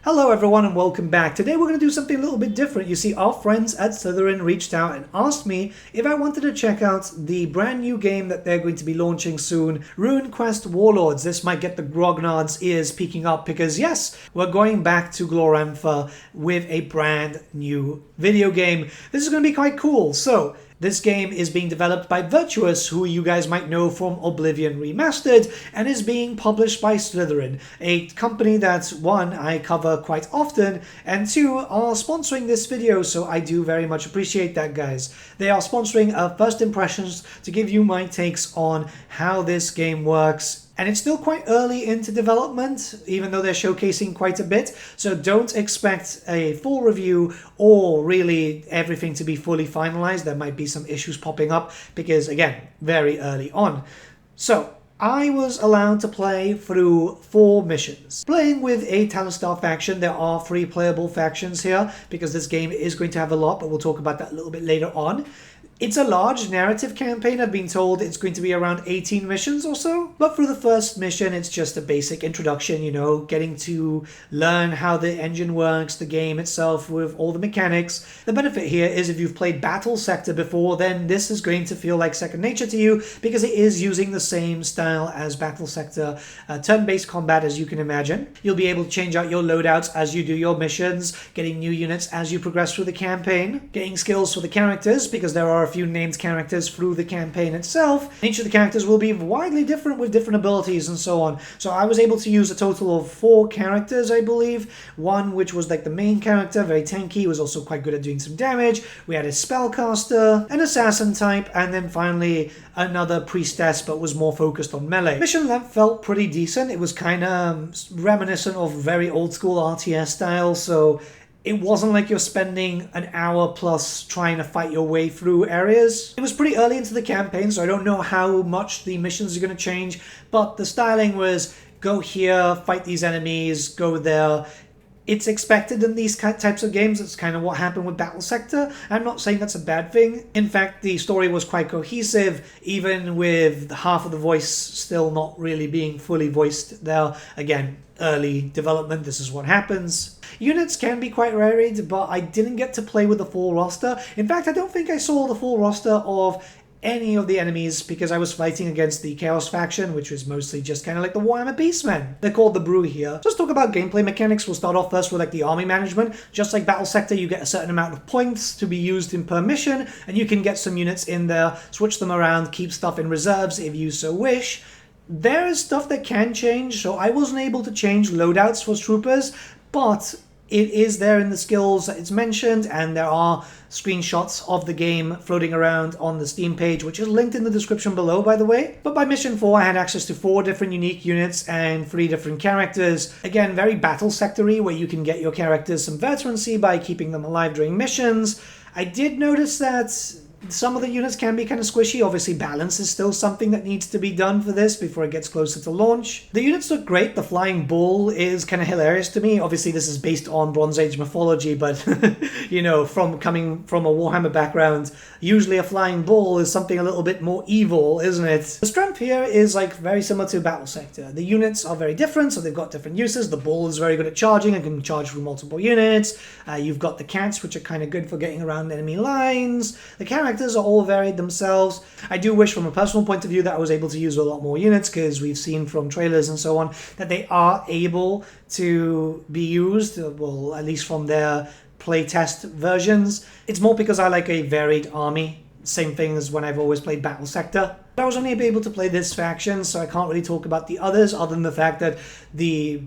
Hello everyone and welcome back. Today we're going to do something a little bit different. You see, our friends at Slytherin reached out and asked me if I wanted to check out the brand new game that they're going to be launching soon, RUNEQUEST WARLORDS. This might get the grognard's ears peeking up because yes, we're going back to Glorantha with a brand new video game. This is going to be quite cool. So, this game is being developed by Bertsche, who you guys might know from Oblivion Remastered, and is being published by Slytherin, a company that, one, I cover quite often, and two, are sponsoring this video, so I do very much appreciate that, guys. They are sponsoring First Impressions to give you my takes on how this game works. And it's still quite early into development, even though they're showcasing quite a bit. So don't expect a full review or really everything to be fully finalized. There might be some issues popping up because, again, very early on. So I was allowed to play through 4 missions. Playing with a Talostar faction, there are 3 playable factions here because this game is going to have a lot, but we'll talk about that a little bit later on. It's a large narrative campaign. I've been told it's going to be around 18 missions or so. But for the first mission, it's just a basic introduction, you know, getting to learn how the engine works, the game itself with all the mechanics. The benefit here is if you've played Battlesector before, then this is going to feel like second nature to you because it is using the same style as Battlesector, turn-based combat as you can imagine. You'll be able to change out your loadouts as you do your missions, getting new units as you progress through the campaign, getting skills for the characters because there are a few named characters through the campaign itself. Each of the characters will be widely different with different abilities and so on. So I was able to use a total of 4 characters, I believe. One which was like the main character, very tanky, was also quite good at doing some damage. We had a spellcaster, an assassin type, and then finally another priestess, but was more focused on melee. Mission length felt pretty decent. It was kind of reminiscent of very old school RTS style, so it wasn't like you're spending an hour plus trying to fight your way through areas. It was pretty early into the campaign, so I don't know how much the missions are going to change, but the styling was go here, fight these enemies, go there. It's expected in these types of games. It's kind of what happened with Battlesector. I'm not saying that's a bad thing. In fact, the story was quite cohesive, even with half of the voice still not really being fully voiced there. Again, early development, this is what happens. Units can be quite varied, but I didn't get to play with the full roster. In fact, I don't think I saw the full roster of any of the enemies because I was fighting against the Chaos faction, which was mostly just kind of like the Warhammer Beastmen. They're called the Brew here. Let's talk about gameplay mechanics. We'll start off first with like the army management. Just like Battlesector, you get a certain amount of points to be used in per mission, and you can get some units in there, switch them around, keep stuff in reserves if you so wish. There is stuff that can change, so I wasn't able to change loadouts for troopers, but it is there in the skills that it's mentioned, and there are screenshots of the game floating around on the Steam page, which is linked in the description below, by the way. But by mission 4, I had access to 4 different unique units and 3 different characters. Again, very Battlesector-y, where you can get your characters some veterancy by keeping them alive during missions. I did notice that some of the units can be kind of squishy. Obviously, balance is still something that needs to be done for this before it gets closer to launch. The units look great. The Flying Bull is kind of hilarious to me. Obviously, this is based on Bronze Age mythology, but, you know, coming from a Warhammer background, usually a Flying Bull is something a little bit more evil, isn't it? The strength here is, like, very similar to Battlesector. The units are very different, so they've got different uses. The Bull is very good at charging and can charge through multiple units. You've got the Cats, which are kind of good for getting around enemy lines. The characters are all varied themselves. I do wish from a personal point of view that I was able to use a lot more units because we've seen from trailers and so on that they are able to be used, well, at least from their playtest versions. It's more because I like a varied army. Same thing as when I've always played Battlesector. But I was only able to play this faction, so I can't really talk about the others other than the fact that the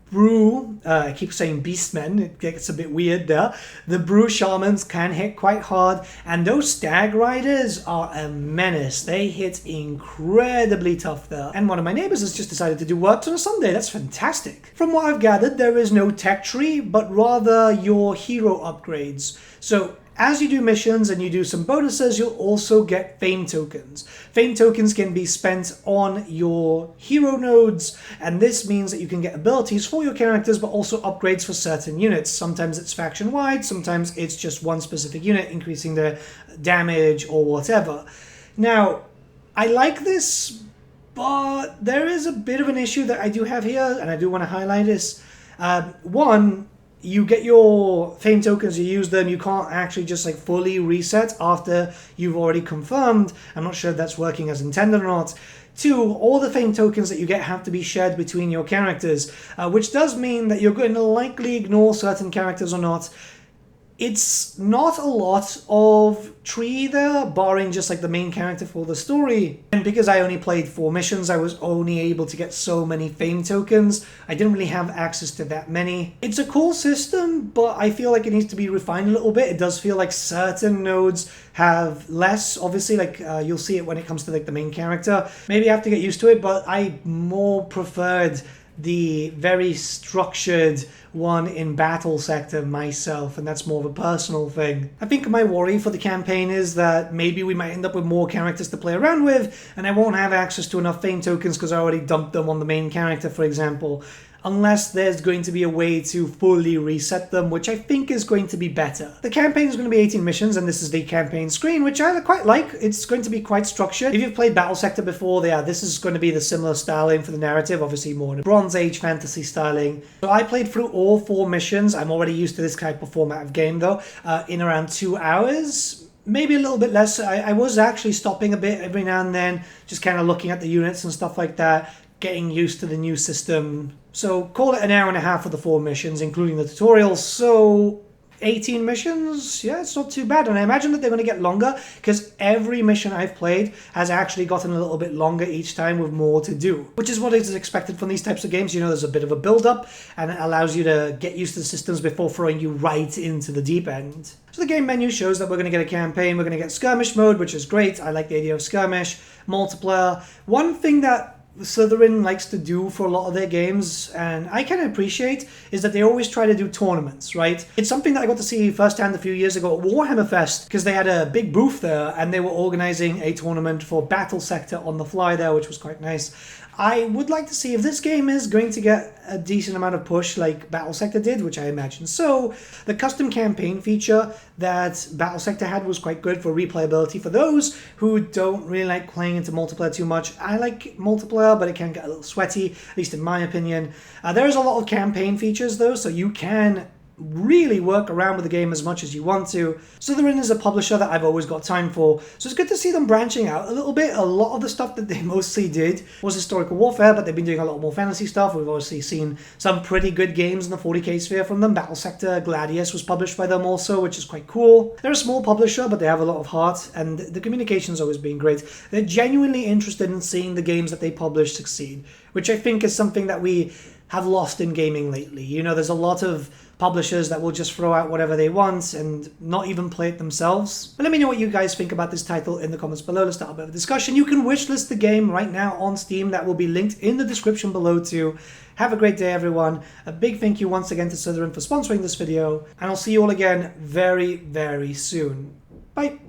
Brew, I keep saying Beastmen, it gets a bit weird there. The Brew Shamans can hit quite hard, and those Stag Riders are a menace. They hit incredibly tough there. And one of my neighbors has just decided to do works on a Sunday. That's fantastic. From what I've gathered, there is no tech tree, but rather your hero upgrades. So as you do missions and you do some bonuses, you'll also get fame tokens. Fame tokens can be spent on your hero nodes, and this means that you can get abilities for your characters, but also upgrades for certain units. Sometimes it's faction-wide, sometimes it's just one specific unit, increasing their damage or whatever. Now, I like this, but there is a bit of an issue that I do have here, and I do want to highlight this. One, you get your fame tokens, you use them, you can't actually just like fully reset after you've already confirmed. I'm not sure if that's working as intended or not. Two, all the fame tokens that you get have to be shared between your characters, which does mean that you're going to likely ignore certain characters or not. It's not a lot of tree there, barring just like the main character for the story. And because I only played 4 missions, I was only able to get so many fame tokens. I didn't really have access to that many. It's a cool system, but I feel like it needs to be refined a little bit. It does feel like certain nodes have less, obviously, like you'll see it when it comes to like the main character. Maybe I have to get used to it, but I more preferred the very structured one in BattleSector myself, and that's more of a personal thing. I think my worry for the campaign is that maybe we might end up with more characters to play around with, and I won't have access to enough fame tokens because I already dumped them on the main character, for example. Unless there's going to be a way to fully reset them, which I think is going to be better. The campaign is going to be 18 missions, and this is the campaign screen, which I quite like. It's going to be quite structured. If you've played BattleSector before, yeah, this is going to be the similar styling for the narrative, obviously more in a Bronze Age fantasy styling. So I played through all 4 missions. I'm already used to this type of format of game, though, in around 2 hours. Maybe a little bit less. I was actually stopping a bit every now and then, just kind of looking at the units and stuff like that, getting used to the new system. So call it an hour and a half for the 4 missions, including the tutorials. So 18 missions, yeah, it's not too bad. And I imagine that they're going to get longer because every mission I've played has actually gotten a little bit longer each time with more to do, which is what is expected from these types of games. You know, there's a bit of a build-up and it allows you to get used to the systems before throwing you right into the deep end. So the game menu shows that we're going to get a campaign, we're going to get skirmish mode, which is great. I like the idea of skirmish, multiplayer. One thing that Slytherin likes to do for a lot of their games, and I can appreciate, is that they always try to do tournaments, right? It's something that I got to see firsthand a few years ago at Warhammer Fest, because they had a big booth there, and they were organizing a tournament for BattleSector on the fly there, which was quite nice. I would like to see if this game is going to get a decent amount of push like BattleSector did, which I imagine so. The custom campaign feature that BattleSector had was quite good for replayability for those who don't really like playing into multiplayer too much. I like multiplayer, but it can get a little sweaty, at least in my opinion. There is a lot of campaign features though, so you can really work around with the game as much as you want to. Slytherin is a publisher that I've always got time for, so it's good to see them branching out a little bit. A lot of the stuff that they mostly did was historical warfare, but they've been doing a lot more fantasy stuff. We've obviously seen some pretty good games in the 40k sphere from them. BattleSector Gladius was published by them also, which is quite cool. They're a small publisher, but they have a lot of heart, and the communication's always been great. They're genuinely interested in seeing the games that they publish succeed, which I think is something that we have lost in gaming lately. You know, there's a lot of publishers that will just throw out whatever they want and not even play it themselves. But let me know what you guys think about this title in the comments below. Let's start a bit of a discussion. You can wishlist the game right now on Steam. That will be linked in the description below too. Have a great day, everyone. A big thank you once again to Slytherin for sponsoring this video, and I'll see you all again very, very soon. Bye.